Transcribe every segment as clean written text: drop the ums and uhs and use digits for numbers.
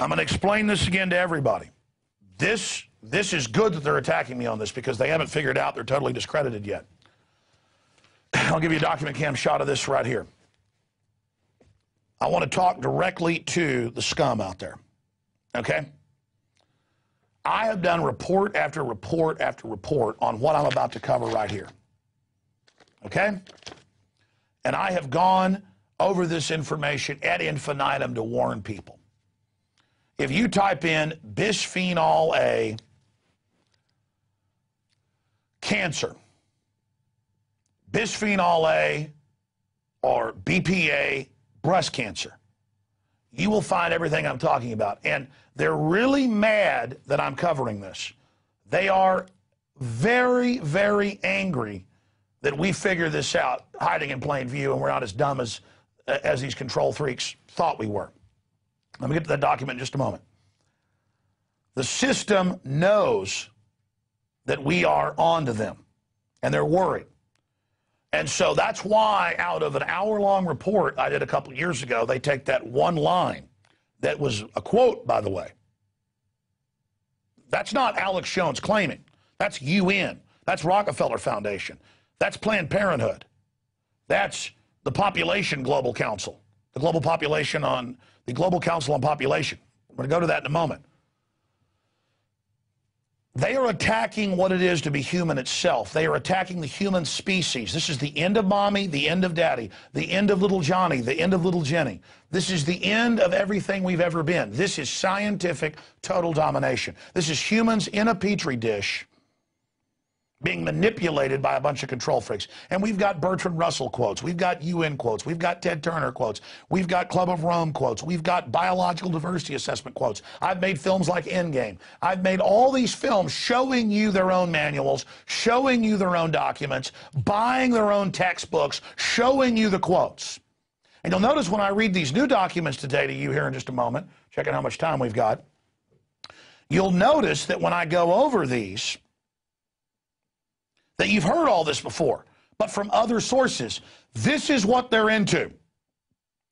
I'm going to explain this again to everybody. This is good that they're attacking me on this because they haven't figured out they're totally discredited yet. I'll give you a document cam shot of this right here. I want to talk directly to the scum out there, okay? I have done report after report after report on what I'm about to cover right here, okay? And I have gone over this information ad infinitum to warn people. If you type in bisphenol A, cancer, bisphenol A, or BPA, breast cancer, you will find everything I'm talking about. And they're really mad that I'm covering this. They are very, very angry that we figured this out, hiding in plain view, and we're not as dumb as these control freaks thought we were. Let me get to that document in just a moment. The system knows that we are on to them, and they're worried. And so that's why out of an hour-long report I did a couple years ago, they take that one line that was a quote, by the way. That's not Alex Jones claiming. That's UN. That's Rockefeller Foundation. That's Planned Parenthood. That's the Population Global Council, the Global Council on Population. We're going to go to that in a moment. They are attacking what it is to be human itself. They are attacking the human species. This is the end of mommy, the end of daddy, the end of little Johnny, the end of little Jenny. This is the end of everything we've ever been. This is scientific total domination. This is humans in a petri dish being manipulated by a bunch of control freaks. And we've got Bertrand Russell quotes. We've got UN quotes. We've got Ted Turner quotes. We've got Club of Rome quotes. We've got biological diversity assessment quotes. I've made films like Endgame. I've made all these films showing you their own manuals, showing you their own documents, buying their own textbooks, showing you the quotes. And you'll notice when I read these new documents today to you here in just a moment, checking how much time we've got, you'll notice that when I go over these, that you've heard all this before, but from other sources. This is what they're into.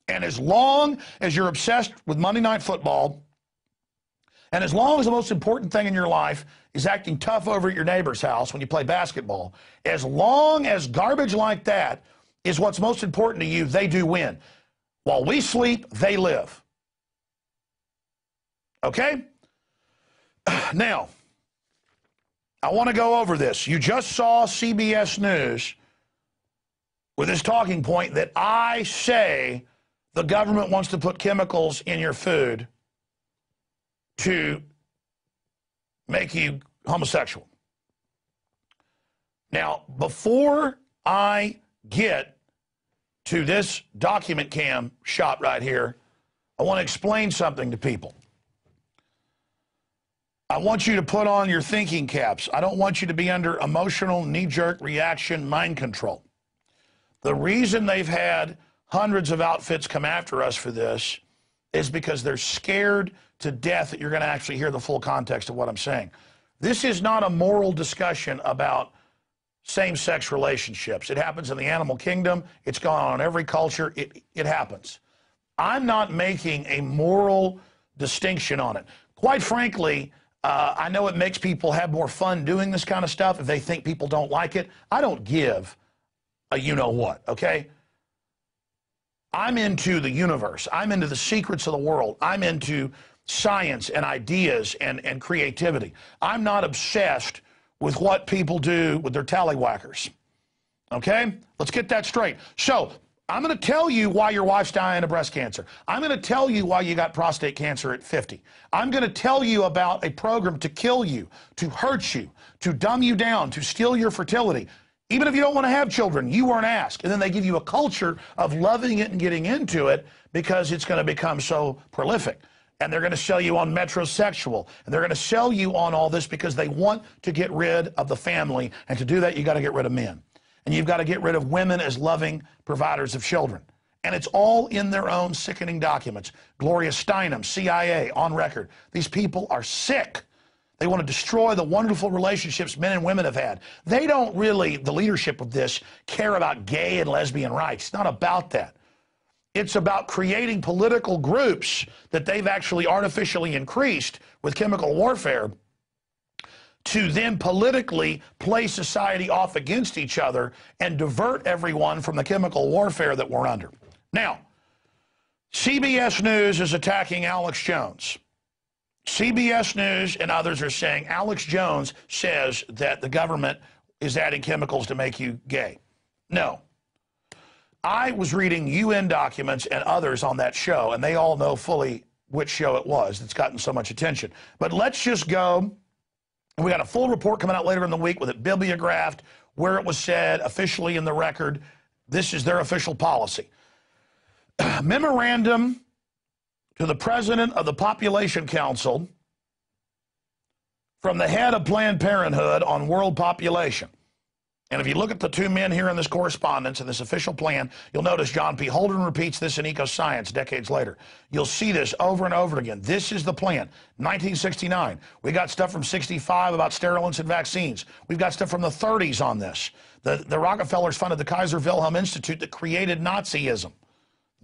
And as long as you're obsessed with Monday Night Football, and as long as the most important thing in your life is acting tough over at your neighbor's house when you play basketball, as long as garbage like that is what's most important to you, they do win. While we sleep, they live. Okay? Now, I want to go over this. You just saw CBS News with this talking point that I say the government wants to put chemicals in your food to make you homosexual. Now, before I get to this document cam shot right here, I want to explain something to people. I want you to put on your thinking caps. I don't want you to be under emotional, knee-jerk reaction mind control. The reason they've had hundreds of outfits come after us for this is because they're scared to death that you're going to actually hear the full context of what I'm saying. This is not a moral discussion about same-sex relationships. It happens in the animal kingdom. It's gone on in every culture. It happens. I'm not making a moral distinction on it. Quite frankly, I know it makes people have more fun doing this kind of stuff if they think people don't like it. I don't give a you-know-what, okay? I'm into the universe. I'm into the secrets of the world. I'm into science and ideas and creativity. I'm not obsessed with what people do with their tallywhackers, okay? Let's get that straight. So, I'm going to tell you why your wife's dying of breast cancer. I'm going to tell you why you got prostate cancer at 50. I'm going to tell you about a program to kill you, to hurt you, to dumb you down, to steal your fertility. Even if you don't want to have children, you weren't asked. And then they give you a culture of loving it and getting into it because it's going to become so prolific. And they're going to sell you on metrosexual. And they're going to sell you on all this because they want to get rid of the family. And to do that, you got to get rid of men. And you've got to get rid of women as loving providers of children. And it's all in their own sickening documents. Gloria Steinem, CIA, on record. These people are sick. They want to destroy the wonderful relationships men and women have had. They don't really, the leadership of this, care about gay and lesbian rights. It's not about that. It's about creating political groups that they've actually artificially increased with chemical warfare to then politically play society off against each other and divert everyone from the chemical warfare that we're under. Now, CBS News is attacking Alex Jones. CBS News and others are saying Alex Jones says that the government is adding chemicals to make you gay. No. I was reading UN documents and others on that show, and they all know fully which show it was that's gotten so much attention. But let's just go. We got a full report coming out later in the week with it bibliographed, where it was said officially in the record. This is their official policy. Memorandum to the President of the Population Council from the head of Planned Parenthood on world population. And if you look at the two men here in this correspondence and this official plan, you'll notice John P. Holdren repeats this in Ecoscience decades later. You'll see this over and over again. This is the plan. 1969. We got stuff from 65 about sterilants and vaccines. We've got stuff from the 30s on this. The Rockefellers funded the Kaiser Wilhelm Institute that created Nazism.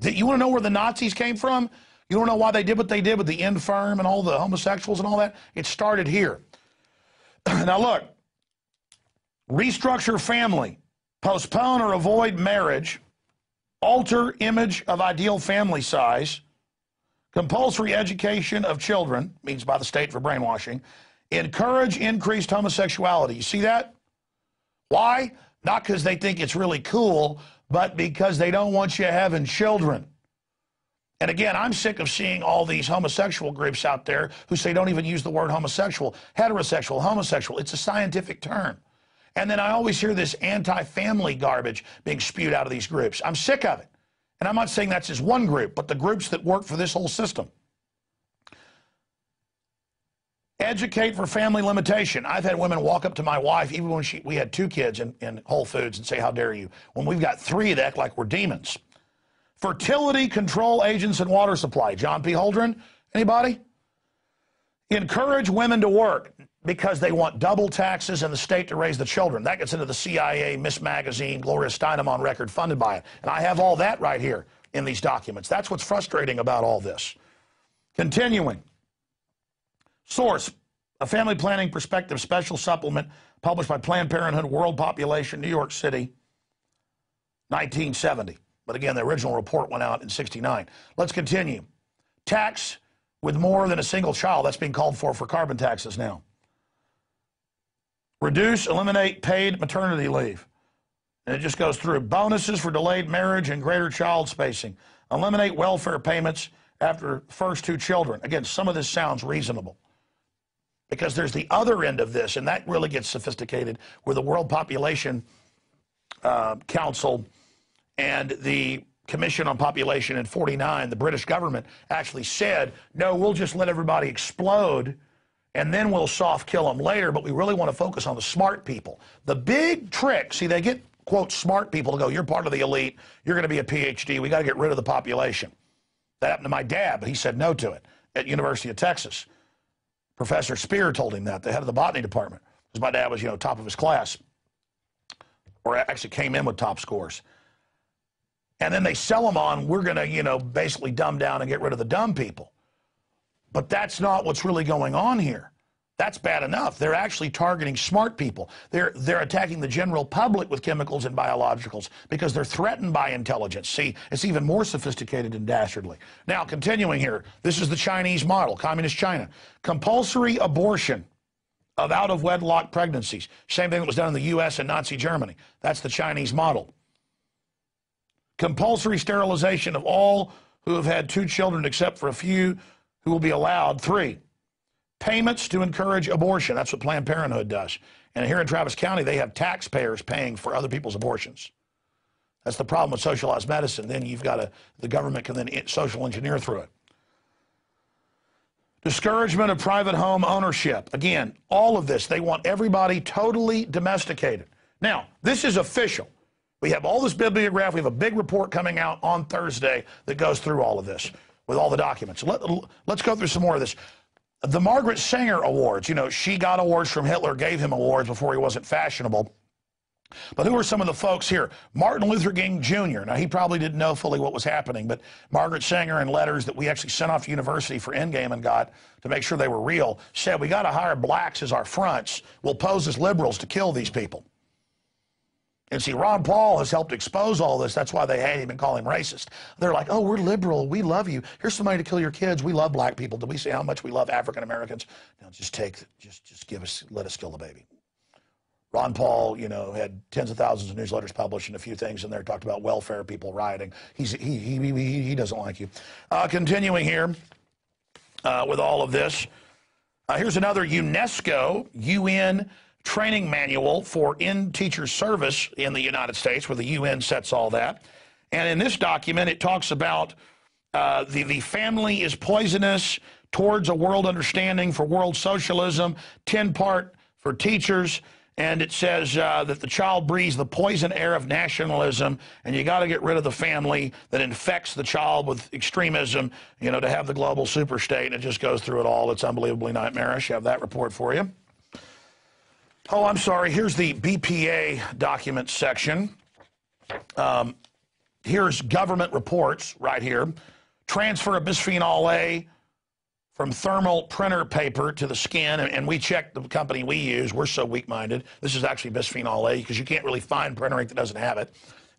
You want to know where the Nazis came from? You want to know why they did what they did with the infirm and all the homosexuals and all that? It started here. Now look. Restructure family, postpone or avoid marriage, alter image of ideal family size, compulsory education of children, means by the state for brainwashing, encourage increased homosexuality. You see that? Why? Not because they think it's really cool, but because they don't want you having children. And again, I'm sick of seeing all these homosexual groups out there who say don't even use the word homosexual, heterosexual, homosexual. It's a scientific term. And then I always hear this anti-family garbage being spewed out of these groups. I'm sick of it. And I'm not saying that's just one group, but the groups that work for this whole system. Educate for family limitation. I've had women walk up to my wife, even when we had 2 kids in Whole Foods, and say, how dare you? When we've got 3 that act like we're demons. Fertility control agents and water supply. John P. Holdren, anybody? Encourage women to work because they want double taxes in the state to raise the children. That gets into the CIA, Miss Magazine, Gloria Steinem on record, funded by it. And I have all that right here in these documents. That's what's frustrating about all this. Continuing. Source, a family planning perspective special supplement published by Planned Parenthood, World Population, New York City, 1970. But again, the original report went out in 69. Let's continue. Tax with more than a single child. That's being called for carbon taxes now. Reduce, eliminate paid maternity leave. And it just goes through. Bonuses for delayed marriage and greater child spacing. Eliminate welfare payments after the first 2 children. Again, some of this sounds reasonable. Because there's the other end of this, and that really gets sophisticated, where the World Population Council and the Commission on Population in 49, the British government actually said, no, we'll just let everybody explode and then we'll soft kill them later, but we really want to focus on the smart people. The big trick, see, they get, quote, smart people to go, you're part of the elite, you're going to be a PhD, we got to get rid of the population. That happened to my dad, but he said no to it at University of Texas. Professor Spear told him that, the head of the botany department, because my dad was, top of his class, or actually came in with top scores. And then they sell them on, we're going to, basically dumb down and get rid of the dumb people. But that's not what's really going on here. That's bad enough. They're actually targeting smart people. They're attacking the general public with chemicals and biologicals because they're threatened by intelligence. See, it's even more sophisticated and dastardly. Now, continuing here, this is the Chinese model, Communist China. Compulsory abortion of out-of-wedlock pregnancies. Same thing that was done in the U.S. and Nazi Germany. That's the Chinese model. Compulsory sterilization of all who have had 2 children except for a few who will be allowed 3. Payments to encourage abortion. That's what Planned Parenthood does. And here in Travis County, they have taxpayers paying for other people's abortions. That's the problem with socialized medicine. Then you've got the government can then social engineer through it. Discouragement of private home ownership. Again, all of this, they want everybody totally domesticated. Now, this is official. We have all this bibliograph. We have a big report coming out on Thursday that goes through all of this with all the documents. Let's go through some more of this. The Margaret Sanger Awards, she got awards from Hitler, gave him awards before he wasn't fashionable. But who are some of the folks here? Martin Luther King Jr. Now, he probably didn't know fully what was happening, but Margaret Sanger, in letters that we actually sent off to university for Endgame and got to make sure they were real, said we got to hire blacks as our fronts. We'll pose as liberals to kill these people. And see, Ron Paul has helped expose all this. That's why they hate him and call him racist. They're like, oh, we're liberal. We love you. Here's somebody to kill your kids. We love black people. Do we say how much we love African Americans? Now, just give us, let us kill the baby. Ron Paul, you know, had tens of thousands of newsletters published and a few things in there, talked about welfare, people rioting. He doesn't like you. Continuing here with all of this. Here's another UNESCO UN training manual for in-teacher service in the United States, where the UN sets all that. And in this document, it talks about the family is poisonous towards a world understanding for world socialism, 10-part for teachers. And it says that the child breathes the poison air of nationalism, and you got to get rid of the family that infects the child with extremism, you know, to have the global superstate. And it just goes through it all. It's unbelievably nightmarish. I have that report for you. Oh, I'm sorry. Here's the BPA document section. Here's government reports right here. Transfer of bisphenol A from thermal printer paper to the skin, and we checked the company we use. We're so weak-minded. This is actually bisphenol A because you can't really find printer ink that doesn't have it.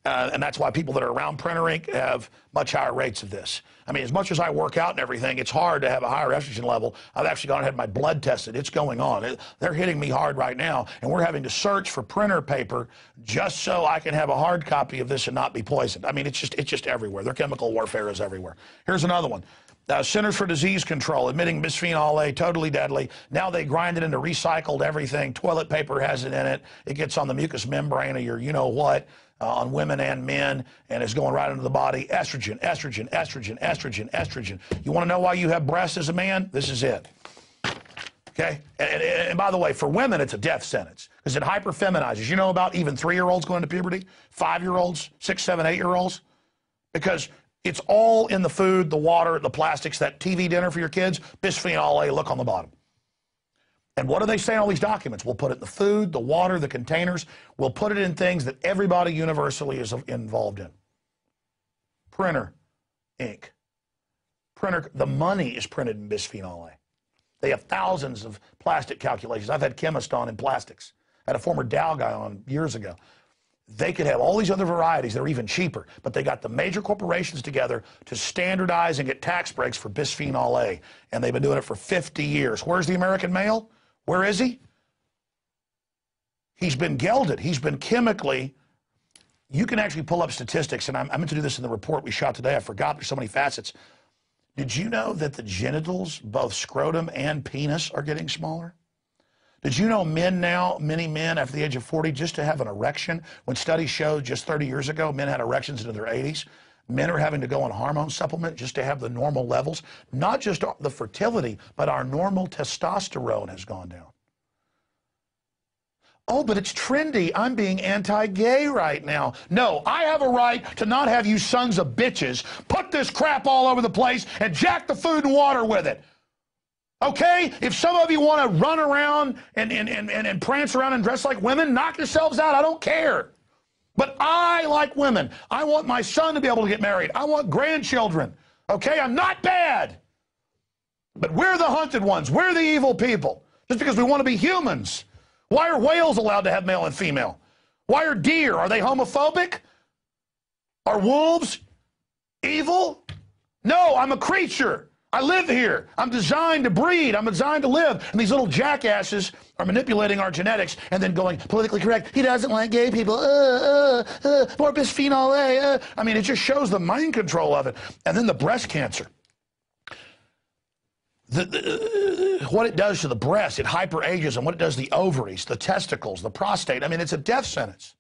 And that's why people that are around printer ink have much higher rates of this. I mean, as much as I work out and everything, it's hard to have a higher estrogen level. I've actually gone and had my blood tested. It's going on. They're hitting me hard right now, and we're having to search for printer paper just so I can have a hard copy of this and not be poisoned. I mean, it's just everywhere. Their chemical warfare is everywhere. Here's another one. Centers for Disease Control admitting bisphenol A, totally deadly. Now they grind it into recycled everything. Toilet paper has it in it. It gets on the mucous membrane of your you-know-what. On women and men, and it's going right into the body. Estrogen, estrogen, estrogen, estrogen, estrogen. You want to know why you have breasts as a man? This is it. Okay? And by the way, for women, it's a death sentence because it hyperfeminizes. You know about even 3-year-olds going to puberty? 5-year-olds, 6, 7, 8-year-olds? Because it's all in the food, the water, the plastics, that TV dinner for your kids, bisphenol A, look on the bottom. And what do they say in all these documents? We'll put it in the food, the water, the containers. We'll put it in things that everybody universally is involved in. Printer ink. Printer, the money is printed in bisphenol A. They have thousands of plastic calculations. I've had chemists on in plastics. I had a former Dow guy on years ago. They could have all these other varieties that are even cheaper, but they got the major corporations together to standardize and get tax breaks for bisphenol A, and they've been doing it for 50 years. Where's the American male? Where is he? He's been gelded. He's been chemically. You can actually pull up statistics, and I meant to do this in the report we shot today. I forgot. There's so many facets. Did you know that the genitals, both scrotum and penis, are getting smaller? Did you know men now, many men after the age of 40, just to have an erection, when studies showed just 30 years ago, men had erections into their 80s, men are having to go on hormone supplement just to have the normal levels. Not just the fertility, but our normal testosterone has gone down. Oh, but it's trendy. I'm being anti-gay right now. No, I have a right to not have you sons of bitches put this crap all over the place and jack the food and water with it. Okay? If some of you want to run around and prance around and dress like women, knock yourselves out. I don't care. But I like women. I want my son to be able to get married. I want grandchildren. Okay? I'm not bad. But we're the hunted ones. We're the evil people. Just because we want to be humans. Why are whales allowed to have male and female? Why are deer? Are they homophobic? Are wolves evil? No, I'm a creature. I live here. I'm designed to breed. I'm designed to live. And these little jackasses are manipulating our genetics and then going politically correct. He doesn't like gay people. More bisphenol A. I mean, it just shows the mind control of it. And then the breast cancer. What it does to the breast, it hyperages, and what it does to the ovaries, the testicles, the prostate. I mean, it's a death sentence.